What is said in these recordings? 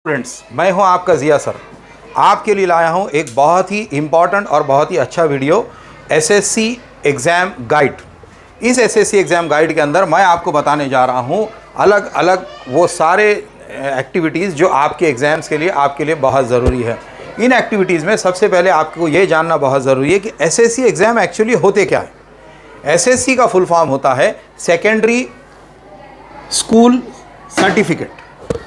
Friends, मैं हूं आपका जिया सर। आपके लिए लाया हूं एक बहुत ही इम्पॉर्टेंट और बहुत ही अच्छा वीडियो एसएससी एग्ज़ाम गाइड। इस एसएससी एग्ज़ाम गाइड के अंदर मैं आपको बताने जा रहा हूं अलग अलग वो सारे एक्टिविटीज़ जो आपके एग्ज़ाम्स के लिए बहुत ज़रूरी है। इन एक्टिविटीज़ में सबसे पहले आपको ये जानना बहुत ज़रूरी है कि एसएससी एग्ज़ाम एक्चुअली होते क्या है। एसएससी का फुल फॉर्म होता है secondary school certificate,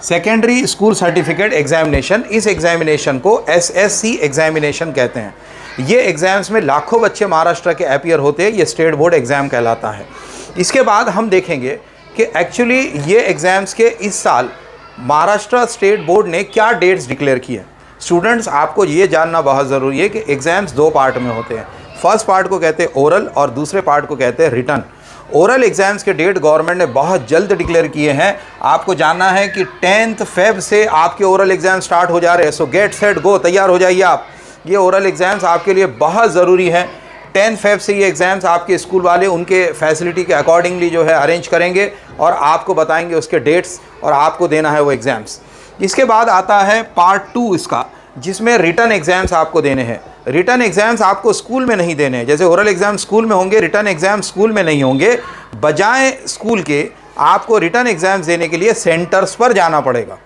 secondary school certificate examination. इस एग्जामिनेशन को एसएससी एग्जामिनेशन कहते हैं। ये एग्ज़ाम्स में लाखों बच्चे महाराष्ट्र के अपीयर होते हैं। ये स्टेट बोर्ड एग्ज़ाम कहलाता है। इसके बाद हम देखेंगे कि एक्चुअली ये एग्ज़ाम्स के इस साल महाराष्ट्र स्टेट बोर्ड ने क्या डेट्स डिक्लेयर किए। स्टूडेंट्स, आपको ये जानना बहुत ज़रूरी है कि एग्ज़ाम्स दो पार्ट में होते हैं। फर्स्ट पार्ट को कहते हैं ओरल और दूसरे पार्ट को कहते हैं रिटर्न। ओरल एग्ज़ाम्स के डेट गवर्नमेंट ने बहुत जल्द डिक्लेयर किए हैं। आपको जानना है कि 10 फेब से आपके ओरल एग्ज़ाम स्टार्ट हो जा रहे हैं। सो गेट सेट गो, तैयार हो जाइए आप। ये ओरल एग्ज़ाम्स आपके लिए बहुत ज़रूरी है। 10 फेब से ये एग्ज़ाम्स आपके स्कूल वाले उनके फैसिलिटी के अकॉर्डिंगली जो है अरेंज करेंगे और आपको बताएंगे उसके डेट्स, और आपको देना है वो एग्ज़ाम्स। इसके बाद आता है पार्ट 2 इसका, जिसमें रिटर्न एग्ज़ाम्स आपको देने हैं। रिटर्न एग्ज़ाम्स आपको स्कूल में नहीं देने हैं। जैसे ओरल एग्ज़ाम स्कूल में होंगे, रिटर्न एग्ज़ाम स्कूल में नहीं होंगे। बजाय स्कूल के आपको रिटर्न एग्ज़ाम्स देने के लिए सेंटर्स पर जाना पड़ेगा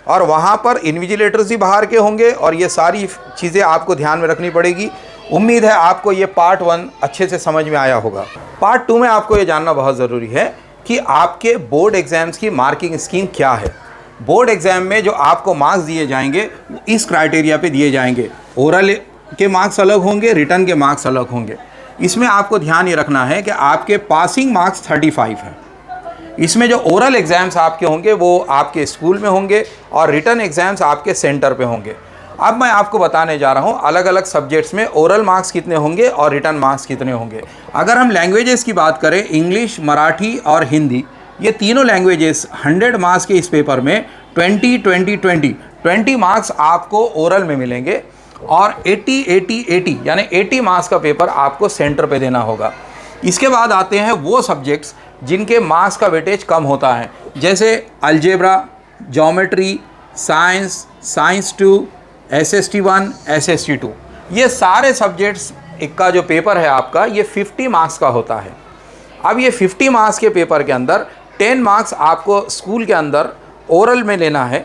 और वहाँ पर इन्विजिलेटर्स ही बाहर के होंगे, और ये सारी चीज़ें आपको ध्यान में रखनी पड़ेगी। उम्मीद है आपको ये पार्ट 1 अच्छे से समझ में आया होगा। पार्ट 2 में आपको ये जानना बहुत ज़रूरी है कि आपके बोर्ड एग्ज़ाम्स की मार्किंग स्कीम क्या है। बोर्ड एग्ज़ाम में जो आपको मार्क्स दिए जाएंगे वो इस क्राइटेरिया पे दिए जाएंगे। ओरल के मार्क्स अलग होंगे, रिटर्न के मार्क्स अलग होंगे। इसमें आपको ध्यान ये रखना है कि आपके पासिंग मार्क्स 35 हैं। इसमें जो ओरल एग्ज़ाम्स आपके होंगे वो आपके स्कूल में होंगे और रिटर्न एग्ज़ाम्स आपके सेंटर पे होंगे। अब मैं आपको बताने जा रहा हूँ अलग अलग सब्जेक्ट्स में ओरल मार्क्स कितने होंगे और रिटर्न मार्क्स कितने होंगे। अगर हम लैंग्वेजेस की बात करें, इंग्लिश, मराठी और हिंदी, ये तीनों लैंग्वेजेस 100 मार्क्स के इस पेपर में 20 मार्क्स आपको ओरल में मिलेंगे और 80 यानी 80 मार्क्स का पेपर आपको सेंटर पे देना होगा। इसके बाद आते हैं वो सब्जेक्ट्स जिनके मार्क्स का वेटेज कम होता है, जैसे algebra, geometry, science, science 2, SST 1, SST 2। ये सारे सब्जेक्ट्स का जो पेपर है आपका, ये 50 मार्क्स का होता है। अब ये 50 मार्क्स के पेपर के अंदर 10 मार्क्स आपको स्कूल के अंदर ओरल में लेना है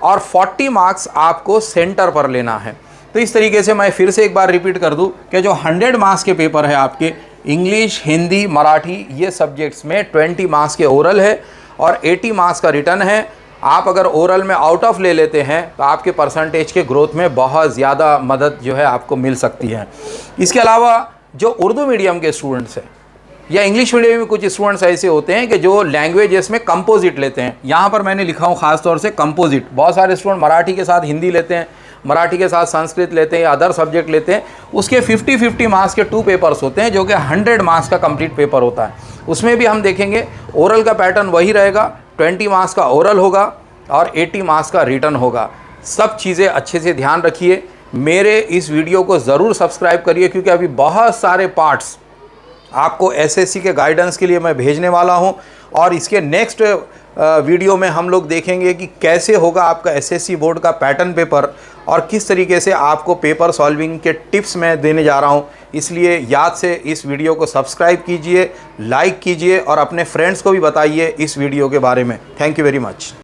और 40 मार्क्स आपको सेंटर पर लेना है। तो इस तरीके से मैं फिर से एक बार रिपीट कर दूं कि जो 100 मार्क्स के पेपर है आपके इंग्लिश, हिंदी, मराठी, ये सब्जेक्ट्स में 20 मार्क्स के ओरल है और 80 मार्क्स का रिटर्न है। आप अगर ओरल में आउट ऑफ ले लेते हैं तो आपके परसेंटेज के ग्रोथ में बहुत ज़्यादा मदद जो है आपको मिल सकती है। इसके अलावा जो उर्दू मीडियम के स्टूडेंट्स हैं या इंग्लिश मीडियम में कुछ स्टूडेंट्स ऐसे होते हैं कि जो लैंग्वेजेस में कंपोजिट लेते हैं। यहाँ पर मैंने लिखा हूँ ख़ास तौर से कंपोजिट। बहुत सारे स्टूडेंट मराठी के साथ हिंदी लेते हैं, मराठी के साथ संस्कृत लेते हैं या अदर सब्जेक्ट लेते हैं। उसके 50-50 मार्क्स के 2 पेपर्स होते हैं जो कि 100 मार्क्स का कंप्लीट पेपर होता है। उसमें भी हम देखेंगे ओरल का पैटर्न वही रहेगा, 20 मार्क्स का ओरल होगा और 80 मार्क्स का रिटर्न होगा। सब चीज़ें अच्छे से ध्यान रखिए। मेरे इस वीडियो को ज़रूर सब्सक्राइब करिए, क्योंकि अभी बहुत सारे पार्ट्स आपको एसएससी के गाइडेंस के लिए मैं भेजने वाला हूं। और इसके नेक्स्ट वीडियो में हम लोग देखेंगे कि कैसे होगा आपका एसएससी बोर्ड का पैटर्न पेपर और किस तरीके से आपको पेपर सॉल्विंग के टिप्स मैं देने जा रहा हूं। इसलिए याद से इस वीडियो को सब्सक्राइब कीजिए, लाइक कीजिए और अपने फ्रेंड्स को भी बताइए इस वीडियो के बारे में। Thank you very much.